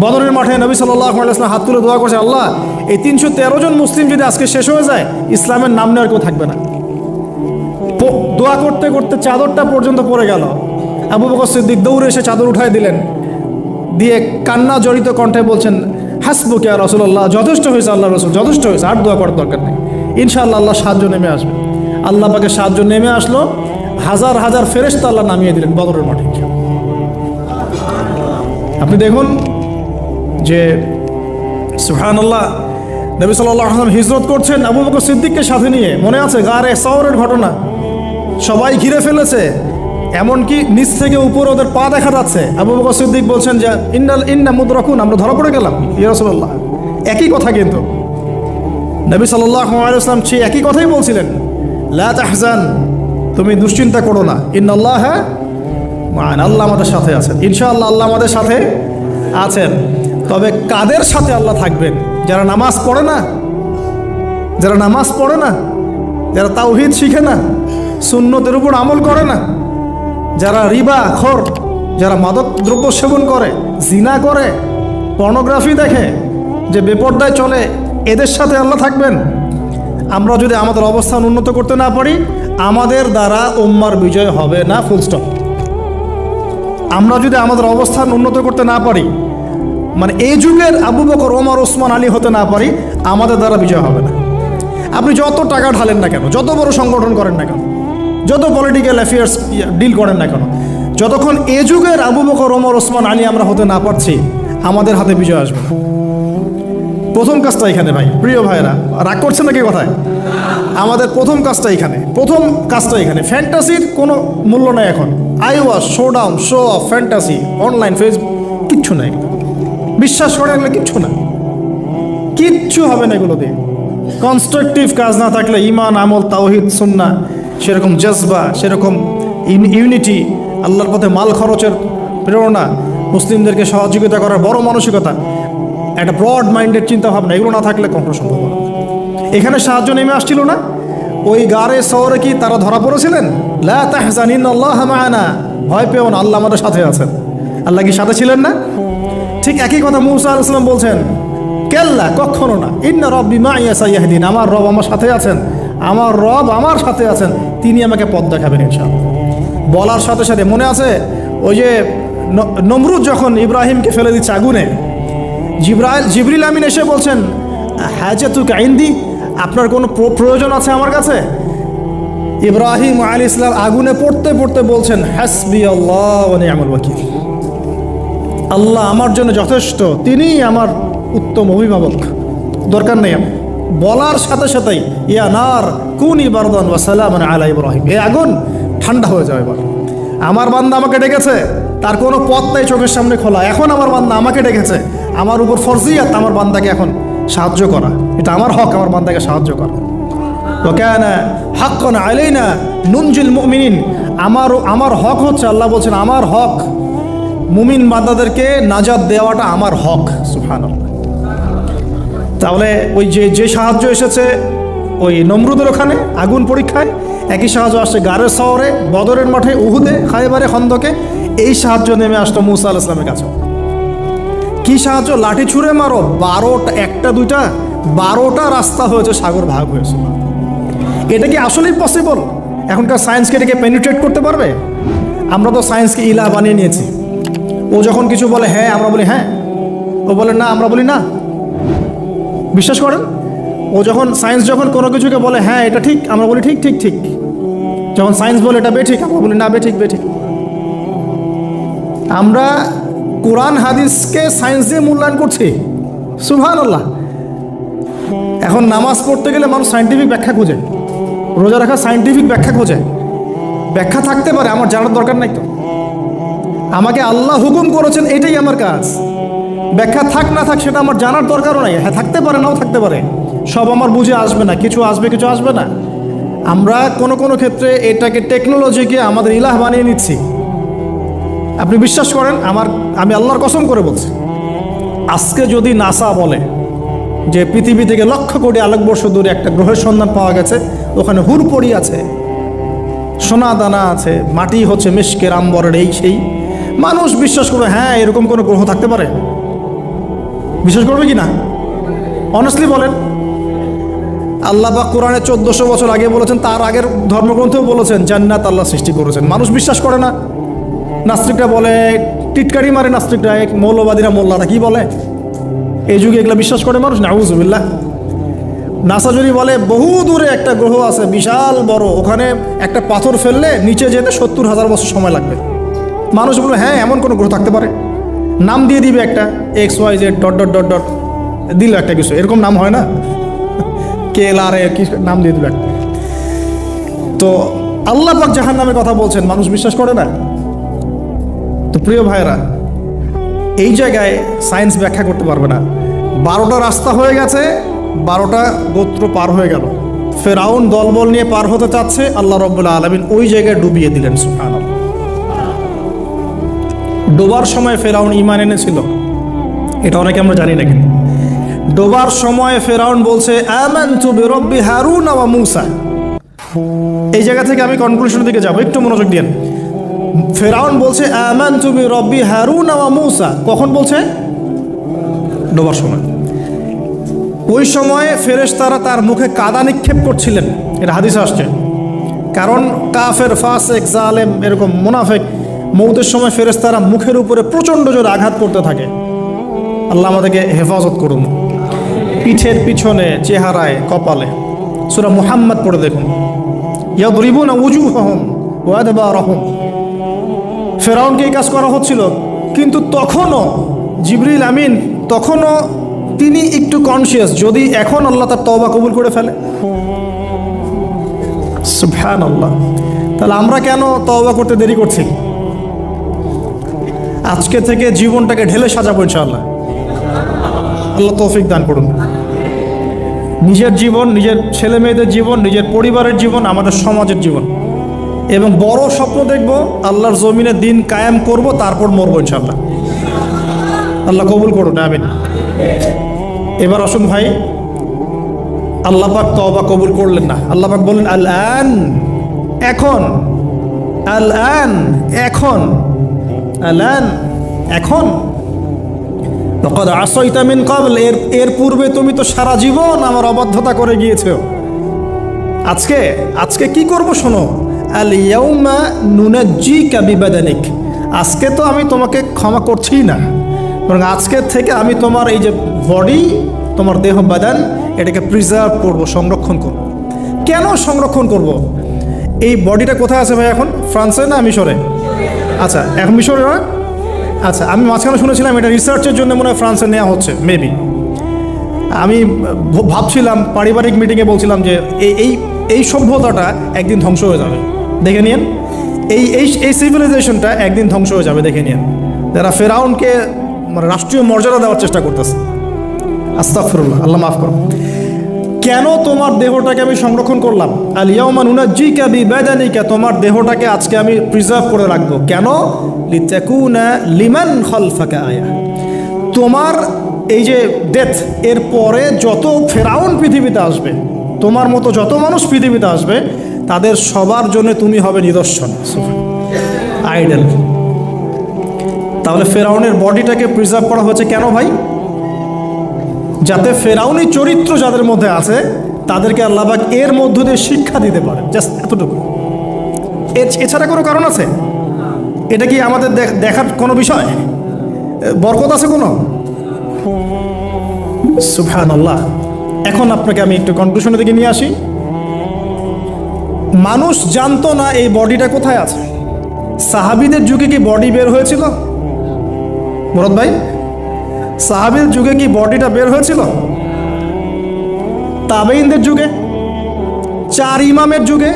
বদরের মাঠে নবী সাল্লাল্লাহু আলাইহি ওয়াসাল্লাম হাত তুলে দোয়া করছে, আল্লাহ এই 313 জন মুসলিম যদি আজকে শেষ হয়ে যায়, ইসলামের নাম নেওয়ার কেউ থাকবে না। দোয়া করতে করতে চাদরটা পর্যন্ত পড়ে গেল। আবু বকর সিদ্দিক দৌড়ে এসে চাদর উঠাই দিলেন, দিয়ে কান্না জড়িত কণ্ঠে বলছেন, হাসবুকা ইয়া রাসূলুল্লাহ, যথেষ্ট হয়েছে আল্লাহ রাসূল, যথেষ্ট হয়েছে, আর দোয়া করার দরকার নেই, ইনশাআল্লাহ আল্লাহ সাহায্য নেমে আসবে। আল্লাহ পাকের সাহায্য নেমে আসলো, হাজার হাজার ফেরেশতা আল্লাহ নামিয়ে দিলেন বদরের মাঠে। আপনি দেখুন যে সুবহানাল্লাহ, নবী সাল্লাল্লাহু আলাইহি ওয়াসাল্লাম হিজরত করছেন আবু বকর সিদ্দিককে সাথে নিয়ে, মনে আছে গারে সাওরের ঘটনা, সবাই ঘিরে ফেলেছে, এমনকি নিচ থেকে উপর ওদের পা দেখা যাচ্ছে। আবু বকর সিদ্দিক বলছেন যে ইন্না মুদরাকুন, আমরা ধরা পড়ে গেলাম ইয়া রাসূলুল্লাহ। একই কথা কিন্তু নবী সাল্লাল্লাহু আলাইহি ওয়াসাল্লাম সেই একই কথাই বলছিলেন, লা তাহজান, তুমি দুশ্চিন্তা করো না, ইন্নাল্লাহা মা'ানা, আল্লাহ আমাদের সাথে আছেন, ইনশাআল্লাহ আল্লাহ আমাদের সাথে আছেন। তবে কাদের সাথে আল্লাহ থাকবেন? যারা নামাজ পড়ে না, যারা নামাজ পড়ে না, যারা তাওহীদ শিখে না, সুন্নতের উপর আমল করে না, যারা রিবা খোর, যারা মাদক দ্রব্য সেবন করে, জিনা করে, পর্নোগ্রাফি দেখে, যে বেপরদায় চলে, এদের সাথে আল্লাহ থাকবেন। আমরা যদি আমাদের অবস্থান উন্নত করতে না পারি, আমাদের দ্বারা উম্মার বিজয় হবে না, ফুল স্টপ। আমরা যদি আমাদের অবস্থান উন্নত করতে না পারি, মানে এই যুগের আবু বকর, ওমর, ওসমান, আলী হতে না পারি, আমাদের দ্বারা বিজয় হবে না। আপনি যত টাকা ঢালেন না কেন, যত বড় সংগঠন করেন না কেন, যত পলিটিক্যাল অ্যাফেয়ার্স ডিল করেন না কেন, যতক্ষণ এ যুগের আবু বকর, ওমর, ওসমান, আলী আমরা হতে না পারছি, আমাদের হাতে বিজয় আসবে না। প্রথম কাজটা এখানে ভাই, প্রিয় ভাইরা, রাগ করছেন নাকি কথায়? আমাদের প্রথম কাজটা এখানে, প্রথম কাজটা এখানে। ফ্যান্টাসির কোনো মূল্য নেই এখন। Eyewash, showdown, show off, fantasy, online, Facebook, কিচ্ছু নাই। বিশ্বাস করে এগুলো কিচ্ছু না, কিচ্ছু হবে না এগুলো দিয়ে। কনস্ট্রাকটিভ কাজ না থাকলে, ইমান, আমল, তাওহীদ, সুন্নাহ, সেরকম জজবা, সেরকম ইউনিটি, আল্লাহর পথে মাল খরচের প্রেরণা, মুসলিমদেরকে সহযোগিতা করার বড় মানসিকতা, একটা ব্রড মাইন্ডেড চিন্তা ভাবনা, এগুলো না থাকলে কখনো সম্ভব না। এখানে সাহায্য নেমে আসছিল না? ওই গারে শহরে কি তারা ধরা পড়েছিলেন? লা তাহজান ইন্নাল্লাহা মা'ানা, ভয় পেও না, আল্লাহ আমাদের সাথে আছেন। আল্লাহ কি সাথে ছিলেন না? ঠিক একই কথা মুসা আলাইহিস সালাম বলছেন, কেল্লা, কখনো না, ইন্না রাব্বি মা'ইয়া সাইয়াহদিন, আমার রব আমার সাথে আছেন, আমার রব আমার সাথে আছেন, তিনি আমাকে পথ দেখাবেন ইনশাআল্লাহ। বলার সাথে সাথে মনে আছে ওই যে নমরুদ যখন ইব্রাহিমকে ফেলে দিচ্ছে আগুনে, জিবরিল আমিন এসে বলছেন, হাজাতুকা ইনদি, আপনার কোনো প্রয়োজন আছে আমার কাছে? ইব্রাহিম আলাইহিস সালাম আগুনে পড়তে পড়তে বলছেন, হাসবি আল্লাহ ওয়া নি'মাল ওয়াকিল, আল্লাহ আমার জন্য যথেষ্ট, তিনিই আমার উত্তম অভিভাবক, দরকার নেই আমার। বলার সাথে সাথেই ইয়া নার কুনি বারদান ওয়া সালামান আলা ইব্রাহিম, এই আগুন ঠান্ডা হয়ে যাবে। এবার আমার বান্দা আমাকে ডেকেছে, তার কোনো পথ নাই চোখের সামনে খোলা, এখন আমার বান্দা আমাকে ডেকেছে, আমার উপর ফরজিয়াত আমার বান্দাকে এখন সাহায্য করা, এটা আমার হক, আমার বান্দাকে সাহায্য করা। ওয়া কানা হাক্কান আলাইনা নুনজিল মুমিনিন, আমার হক হচ্ছে, আল্লাহ বলছেন আমার হক মুমিন বান্দাদেরকে নাজাত দেওয়াটা আমার হক। সুবহানাল্লাহ। তাহলে ওই যে সাহায্য এসেছে ওই নমরুদের ওখানে আগুন পরীক্ষায়, একই সাহায্য আসছে গারের শহরে, বদরের মাঠে, উহুদে, খায়বারে, খন্দকে, এই সাহায্য নেমে আসতো মুসা আলাইহিস সালামের কাছে। কি সাহায্য? লাঠি ছুঁড়ে মারো, 12টা, একটা দুইটা 12টা রাস্তা হয়েছে, সাগর ভাগ হয়েছে। এটা কি আসলেই পসিবল? এখনকার সায়েন্সকে এটাকে পেনিট্রেট করতে পারবে? আমরা তো সায়েন্সকে ইলাহ বানিয়ে নিয়েছি। ও যখন কিছু বলে হ্যাঁ, আমরা বলি হ্যাঁ, ও বলে না, আমরা বলি না। বিশ্বাস করেন? ও যখন সায়েন্স যখন কোনো কিছুকে বলে হ্যাঁ এটা ঠিক, আমরা বলি ঠিক ঠিক ঠিক। যখন সায়েন্স বলে এটা বেঠিক, আমরা বলি না বেঠিক বেঠিক। আমরা কোরআন হাদিসকে সায়েন্স দিয়ে মূল্যায়ন করছি। সুবহানাল্লাহ। এখন নামাজ পড়তে গেলে মানুষ সায়েন্টিফিক ব্যাখ্যা খোঁজে, রোজা রাখা সায়েন্টিফিক ব্যাখ্যা খোঁজে। ব্যাখ্যা থাকতে পারে, আমার জানার দরকার নাই তো। আমাকে আল্লাহ হুকুম করেছেন, এটাই আমার কাজ। ব্যাখ্যা থাক না থাক সেটা আমার জানার দরকারও নাই। হ্যাঁ থাকতে পারে, নাও থাকতে পারে, সব আমার বুঝে আসবে না, কিছু আসবে কিছু আসবে না। আমরা কোনো কোনো ক্ষেত্রে এটাকে টেকনোলজিকে আমাদের ইলাহ বানিয়ে নিচ্ছি। আপনি বিশ্বাস করেন, আমি আল্লাহর কসম করে বলছি, আজকে যদি নাসা বলে যে পৃথিবী থেকে লক্ষ কোটি আলোকবর্ষ দূরে একটা গ্রহের সন্ধান পাওয়া গেছে, ওখানে হুরপড়ি আছে, সোনা দানা আছে, মাটি হচ্ছে মিশকের আম্বরের, এই সেই, মানুষ বিশ্বাস করবে হ্যাঁ এরকম কোনো গ্রহ থাকতে পারে? বিশ্বাস করবে কি না? অনেস্টলি বলেন। আল্লাহ পাক কোরআনে 1400 বছর আগে বলেছেন, তার আগের ধর্মগ্রন্থেও বলেছেন জান্নাত আল্লাহ সৃষ্টি করেছেন। মানুষ বিশ্বাস করে না। নাস্তিকরা বলে, টিটকারি মারে নাস্তিকরা, মৌলবাদীরা, মোল্লারা কি বলে, এই যুগে এগুলো বিশ্বাস করে মানুষ। নাউজুবিল্লাহ। নাসা যদি বলে বহু দূরে একটা গ্রহ আছে বিশাল বড়, ওখানে একটা পাথর ফেললে নিচে যেতে 70,000 বছর সময় লাগবে, মানুষ বলবে হ্যাঁ এমন কোনো গ্রহ থাকতে পারে, নাম দিয়ে দিবে একটা XYZ dot dot dot dot, দিল একটা কিছু, এরকম নাম হয় না, কেলারে কি নাম দিয়ে দিল একটা। তো আল্লাহ পাক জাহান্নামের কথা বলছেন, মানুষ বিশ্বাস করে না। তো প্রিয় ভাইরা, এই জায়গায় সায়েন্স ব্যাখ্যা করতে পারবে না। 12টা রাস্তা হয়ে গেছে, 12টা গোত্র পার হয়ে গেল। ফেরাউন দলবল নিয়ে পার হতে চাচ্ছে, আল্লাহ রাব্বুল আলামিন ওই জায়গায় ডুবিয়ে দিলেন। সুবহানাল্লাহ। ডোবার সময় ফেরাউন ঈমান এনেছিল, এটা অনেকে আমরা জানি না। কিন্তু ডোবার সময় ফেরাউন বলছে আমানতু বিরব্বি হারুন ওয়া মূসা। এই জায়গা থেকে আমি কনক্লুশনের দিকে যাব, একটু মনোযোগ দিন। ফেরাউন বলছে আমানতু বিরব্বি হারুন ওয়া মূসা, কখন বলছে? ডোবার সময়। ওই সময়ে ফেরেশতারা তার মুখে কাদা নিক্ষেপ করছিলেন, এটা হাদিসে আসছে। কারণ কাফের, ফাসেক, জালেম, এরকম মুনাফিক মৌতের সময় ফেরেশতারা মুখের উপরে প্রচণ্ড জোরে আঘাত করতে থাকে। আল্লাহ আমাদেরকে হেফাজত করুন। পিঠের পিছনে, চেহারায়, কপালে। সূরা মুহাম্মদ পড়ে দেখুন, ইয়াদরিবুনা উজুহাহুম ওয়া আদবারহুম। ফেরাউনকে এই কাজ করা হচ্ছিল, কিন্তু তখনও জিবরিল আমিন তখনও তিনি একটু কনসিয়াস, যদি এখন আল্লাহ তার তওবা কবুল করে ফেলে। সুবহানাল্লাহ। তাহলে আমরা কেন তওবা করতে দেরি করছি? আজকে থেকে জীবনটাকে ঢেলে সাজাবো ইনশাআল্লাহ। আল্লাহ তৌফিক দান করুন। নিজের জীবন, নিজের ছেলে মেয়েদের জীবন, নিজের পরিবারের জীবন, আমাদের সমাজের জীবন, এবং বড় স্বপ্ন দেখব, আল্লাহর জমিনে দিন কায়েম করব, তারপর মরবো ইনশাআল্লাহ। আল্লাহ কবুল করুন, আমিন। এবার আসুন ভাই, আল্লাহ পাক তওবা কবুল করলেন না। আল্লাহ পাক বললেন আল আন, এখন, আল আন, এখন, আল আন, এখন। লাকাদ আসাইতা মিন ক্বাবল, এর পূর্বে তুমি তো সারা জীবন আমার অবাধ্যতা করে গিয়েছো। আজকে কি করব শোনো, আল ইয়াউমা নুনাজ্জিকা বিবাদানিক, আজকে তো আমি তোমাকে ক্ষমা করছি না, বরং আজকের থেকে আমি তোমার এই যে বডি, তোমার দেহ বাদান, এটাকে প্রিজার্ভ করব, সংরক্ষণ করব। কেন সংরক্ষণ করব? এই বডিটা কোথায় আছে ভাই এখন? ফ্রান্সে না মিশরে? আচ্ছা, এখন মিশরে না? আচ্ছা, আমি মাঝখানে শুনেছিলাম এটা রিসার্চের জন্য মনে হয় ফ্রান্সে নেওয়া হচ্ছে, মেবি। আমি ভাবছিলাম, পারিবারিক মিটিংয়ে বলছিলাম যে এই সভ্যতাটা একদিন ধ্বংস হয়ে যাবে, দেখে নিন। এই সিভিলাইজেশনটা একদিন ধ্বংস হয়ে যাবে, দেখে নিন। যারা ফেরাউনকে মানে রাষ্ট্রীয় মর্যাদা দেওয়ার চেষ্টা করতেছে। আস্তাগফিরুল্লাহ, আল্লাহ মাফ করুন। কেন তোমার দেহটাকে আমি সংরক্ষণ করলাম? আল ইয়াউমা নুনাজ্জিকা বিবাদানিকা, তোমার দেহটাকে আজকে আমি প্রিজার্ভ করে রাখবো। কেন? লিতাকুনা লিমান খালফাকা আয়া, তোমার এই যে ডেথ, এর পরে যত ফেরাউন পৃথিবীতে আসবে, তোমার মতো যত মানুষ পৃথিবীতে আসবে, তাদের সবার জন্য তুমি হবে নিদর্শন, আইডল। তাহলে ফেরাউনের বডিটাকে প্রিজার্ভ করা হয়েছে কেন ভাই? যাতে ফেরাউনি চরিত্র যাদের মধ্যে আছে তাদেরকে আল্লাহ পাক এর মধ্য দিয়ে শিক্ষা দিতে পারে, জাস্ট এতটুকু। এছাড়া কোনো কারণ আছে? এটা কি আমাদের দেখার কোনো বিষয়? বরকত আছে কোনো? সুবহানাল্লাহ। এখন আপনাকে আমি একটু কনক্লুশনের দিকে নিয়ে আসি। মানুষ জানতো না এই বডিটা কোথায় আছে। সাহাবীদের যুগে কি বডি বের হয়েছিল? মুরাদ ভাই, সাহাবীর যুগে কি বডিটা বের হয়েছিল? তাবেঈনদের যুগে, 4 ইমামের যুগে,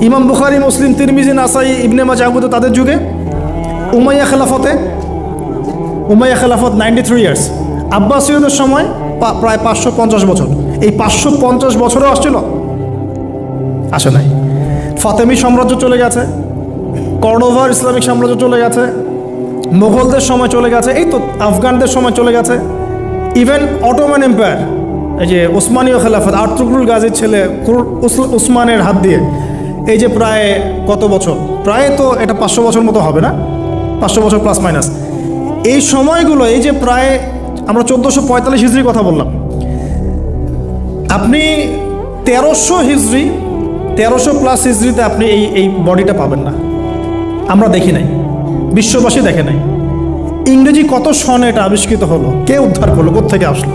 ইমাম বুখারী, মুসলিম, তিরমিজি, নাসাই, ইবনে মাজাহ, আবু দাউদ, তাদের যুগে, উমাইয়া খেলাফতে, উমাইয়া খেলাফত 93 ইয়ার্স, আব্বাসীয়দের সময় প্রায় 550 বছর। এই 550 বছরে আসছিল? আসে নাই। ফাতেমি সাম্রাজ্য চলে গেছে, কর্ডোভার ইসলামিক সাম্রাজ্য চলে গেছে, মোগলদের সময় চলে গেছে, এই তো আফগানদের সময় চলে গেছে, ইভেন অটোমান এম্পায়ার, এই যে ওসমানীয় খেলাফত, আর্তুগরুল গাজীর ছেলে উসমানের হাত দিয়ে, এই যে প্রায় কত বছর, প্রায় তো এটা 500 বছর মতো হবে না, 500 বছর প্লাস মাইনাস। এই সময়গুলো, এই যে প্রায় আমরা 1445 হিজড়ির কথা বললাম, আপনি 1300 হিজড়ি, 1300 প্লাস হিজড়িতে আপনি এই বডিটা পাবেন না। আমরা দেখি নাই, বিশ্ববাসী দেখে নাই। ইংরেজি কত সনে এটা আবিষ্কৃত হলো, কে উদ্ধার করলো, কোত্থেকে আসলো?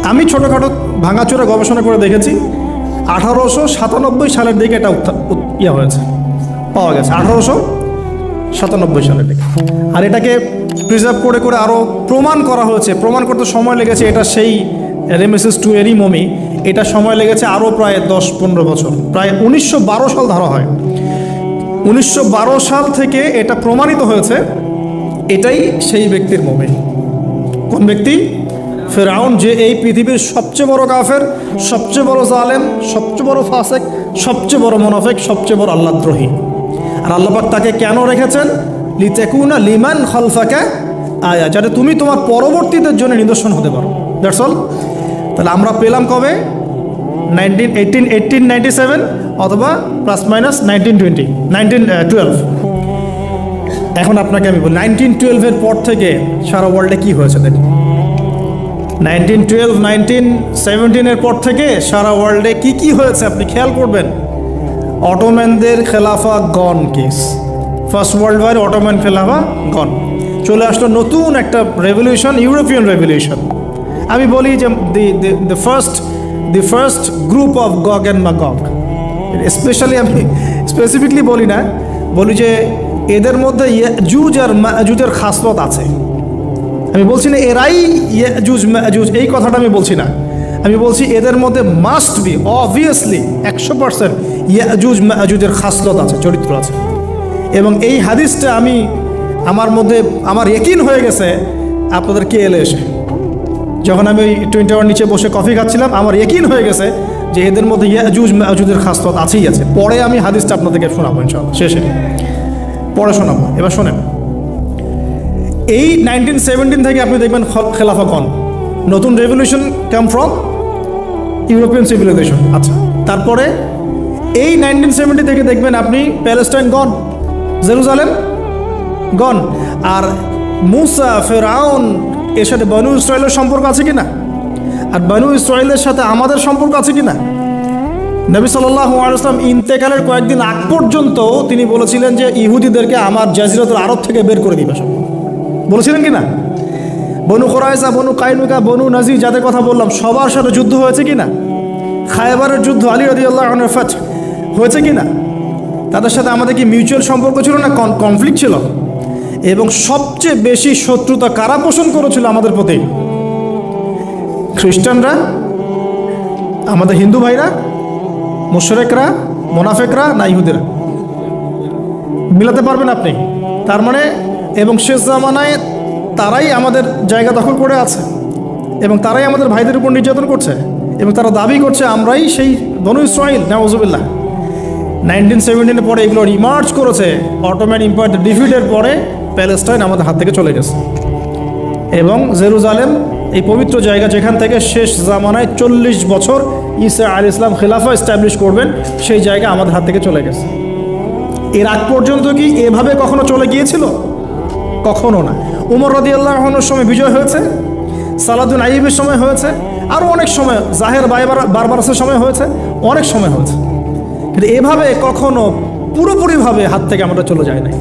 আমি ছোটোখাটো ভাঙাচোরা গবেষণা করে দেখেছি, 1897 সালের দিকে এটা হয়েছে, পাওয়া গেছে। 97 সালে লেখা। আর এটাকে প্রিজার্ভ করে করে আরও প্রমাণ করা হয়েছে। প্রমাণ করতে সময় লেগেছে, এটা সেই রেমেসিস 2 এরই মমি। এটা সময় লেগেছে আরও প্রায় 10-15 বছর, প্রায় 1912 সাল ধরা হয়। 1912 সাল থেকে এটা প্রমাণিত হয়েছে এটাই সেই ব্যক্তির মমি। কোন ব্যক্তি? ফেরাউন, যে এই পৃথিবীর সবচেয়ে বড় কাফের, সবচেয়ে বড় জালেম, সবচেয়ে বড় ফাসেক, সবচেয়ে বড় মুনাফিক, সবচেয়ে বড় আল্লাহদ্রোহী। আর আল্লাহ পাক তাকে কেন রেখেছেন? লিতাকুনা লিমান খালফাকা আয়া, যাতে তুমি তোমার পরবর্তীদের জন্য নিদর্শন হতে পারো। That's all. তাহলে আমরা পেলাম কবে? 1897 অথবা ±1912। এখন আপনাকে আমি বলি 1912-এর পর থেকে সারা ওয়ার্ল্ডে কি হয়েছে দেখুন। 1912, 1917-এর পর থেকে সারা ওয়ার্ল্ডে কি হয়েছে আপনি খেয়াল করবেন। অটোম্যানদের খেলাফা gone case, first world war Ottoman খেলাফা গন। চলে আসলো নতুন একটা রেভলিউশন, ইউরোপিয়ান রেভলিউশন। আমি বলি যে the first group of গগ and ম্যাগগ, specially আমি স্পেসিফিকলি বলি না, বলি যে এদের মধ্যে ইয়াজুজ আর মাজুজের খাসলত আছে। আমি বলছি না এরাই ইয়াজুজ মাজুজ, এই কথাটা আমি বলছি না। আমি বলছি এদের মধ্যে মাস্ট বি অবভিয়াসলি 100% ইয়াজুজ মাজুজের খাসলত আছে, চরিত্র আছে। এবং এই হাদিসটা আমার মধ্যে আমার ইয়াকিন হয়ে গেছে আপনাদের কে এলে এসে, যখন আমি ওই টুইন টাওয়ার নিচে বসে কফি খাচ্ছিলাম, আমার ইয়াকিন হয়ে গেছে যে এদের মধ্যে ইয়াজুজ মাজুজের খাসলত আছেই আছে। পরে আমি হাদিসটা আপনাদেরকে শোনাবো ইনশাআল্লাহ, শেষে পরে শোনাবো। এবার শোনেন, এই 1917 থেকে আপনি দেখবেন খেলাফা গন, নতুন revolution come from European civilization. আচ্ছা, তারপরে এই 1970 থেকে দেখবেন আপনি প্যালেস্টাইন গন, জেরুজালেম গন। আর মুসা, ফেরাউন, এর সাথে বনু ইসরায়েলের সম্পর্ক আছে কিনা? আর বনু ইসরায়েলের সাথে আমাদের সম্পর্ক আছে কিনা? নবী সাল্লাল্লাহু আলাইহি ওয়াসাল্লাম ইন্তেকালের কয়েকদিন আগ পর্যন্ত তিনি বলেছিলেন যে ইহুদিদেরকে আমার জাজিরাতুল আরব থেকে বের করে দিবে, সব বলেছিলেন কিনা? বনু কুরাইজা, বনু কাইনুকা, বনু নাজির, যাদের কথা বললাম, সবার সাথে যুদ্ধ হয়েছে কিনা? খায়বারের যুদ্ধ, আলী রাদিয়াল্লাহু আনহুর ফাতহ হয়েছে কিনা? তাদের সাথে আমাদের কি মিউচুয়াল সম্পর্ক ছিল না কনফ্লিক্ট ছিল? এবং সবচেয়ে বেশি শত্রুতা কারা পোষণ করেছিল আমাদের প্রতি? খ্রিস্টানরা, আমাদের হিন্দু ভাইরা, মুশরিকরা, মুনাফিকরা, না ইহুদিরা? মিলাতে পারবেন আপনি? তার মানে এবং শেষ জামানায় তারাই আমাদের জায়গা দখল করে আছে এবং তারাই আমাদের ভাইদের উপর নির্যাতন করছে এবং তারা দাবি করছে আমরাই সেই বনু ইসরাইল। নাউজুবিল্লাহ। 1917-এর পরে এগুলো রিমার্চ করেছে। অটোম্যান এম্পায়ার ডিফিটের পরে প্যালেস্টাইন আমাদের হাত থেকে চলে গেছে এবং জেরুজালেম, এই পবিত্র জায়গা যেখান থেকে শেষ জামানায় 40 বছর ঈসা আলাইহিস সালাম খেলাফা এস্টাবলিশ করবেন, সেই জায়গা আমাদের হাত থেকে চলে গেছে। এর আগ পর্যন্ত কি এভাবে কখনো চলে গিয়েছিল? কখনো না। উমর রাদিয়াল্লাহু আনহুর সময় বিজয় হয়েছে, সালাদুল আইয়ুবের সময় হয়েছে, আরও অনেক সময়, জাহের বারবারাসের সময় হয়েছে, অনেক সময় হয়েছে। কিন্তু এভাবে কখনো পুরোপুরিভাবে হাত থেকে আমরা চলে যায় নাই।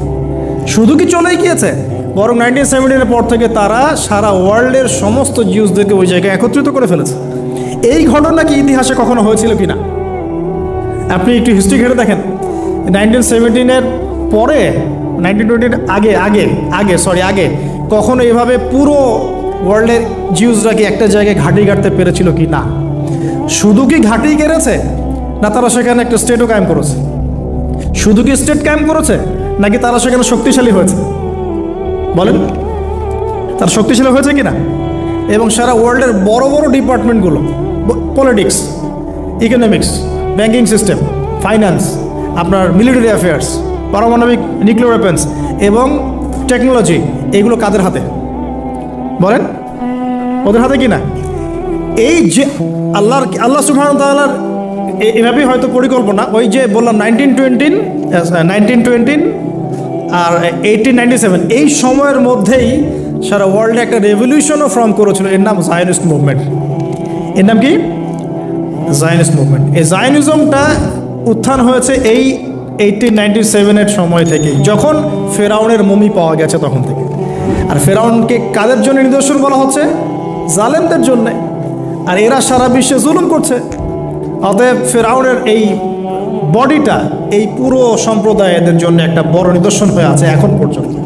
শুধু কি চলেই গিয়েছে, বরং 1917-এর পর থেকে তারা সারা ওয়ার্ল্ডের সমস্ত জিউসদেরকে ওই জায়গায় একত্রিত করে ফেলেছে। এই ঘটনা কি ইতিহাসে কখনো হয়েছিল কি না? আপনি একটু হিস্ট্রি ঘেটে দেখেন। 1917-এর পরে, 1920-এর আগে কখনো এভাবে পুরো ওয়ার্ল্ডের জিউসরা কি একটা জায়গায় ঘাঁটি গাড়তে পেরেছিল কি না? শুধু কি ঘাঁটি গেড়েছে, না তারা সেখানে একটা স্টেটও কায়েম করেছে? শুধু কি স্টেট কায়েম করেছে, নাকি তারা সেখানে শক্তিশালী হয়েছে? বলেন, তারা শক্তিশালী হয়েছে কিনা? এবং সারা ওয়ার্ল্ডের বড় বড় ডিপার্টমেন্টগুলো, politics, economics, banking system, finance, আপনার মিলিটারি অ্যাফেয়ার্স, পারমাণবিক নিউক্লিয়ার ওয়েপন্স এবং টেকনোলজি, এগুলো কাদের হাতে? বলেন, ওদের হাতে কিনা? এই যে আল্লাহ সুবহানাহু ওয়া তাআলার এভাবেই হয়তো পরিকল্পনা। ওই যে বললাম 1920 আর 1897, এই সময়ের মধ্যেই সারা ওয়ার্ল্ডে একটা রেভলিউশনও ফর্ম করেছিল। এর নাম জায়নিস্ট মুভমেন্ট। এর নাম কি? Zionist movement. এই জায়নিজমটা উত্থান হয়েছে এই 1897-এর সময় থেকেই, যখন ফেরাউনের মমি পাওয়া গেছে তখন থেকে। আর ফেরাউনকে কাদের জন্য নিদর্শন বলা হচ্ছে? জালেমদের জন্যে। আর এরা সারা বিশ্বে জুলুম করছে। অতএব ফেরাউনের এই বডিটা এই পুরো সম্প্রদায়ের জন্য একটা বড় নিদর্শন হয়ে আছে এখন পর্যন্ত।